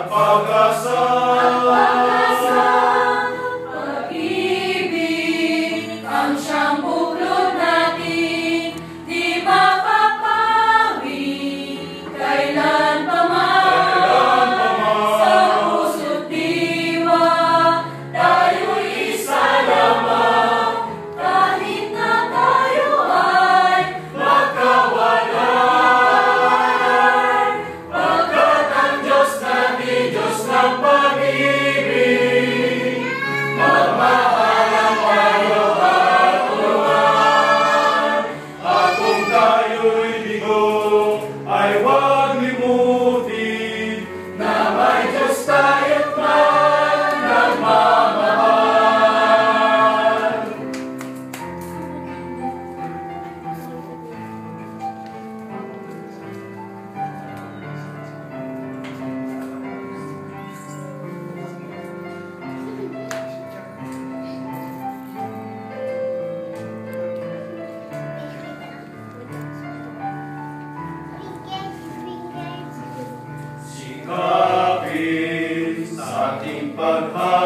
pag-asa. Pag-ibig ang siyang buklod natin, di mapapawi kailan pa man. Sa puso't diwa, tayo'y isa lamang, kahit na tayo ay magkawalan. Pagkat ang Diyos natin, Diyos ng pag-ibig, magmahalan tayo at tulungan. At kung tayo'y bigo, ay huwag limutin Na may Diyos tayo't nagmamahal. sikapin sa ating paghahanap.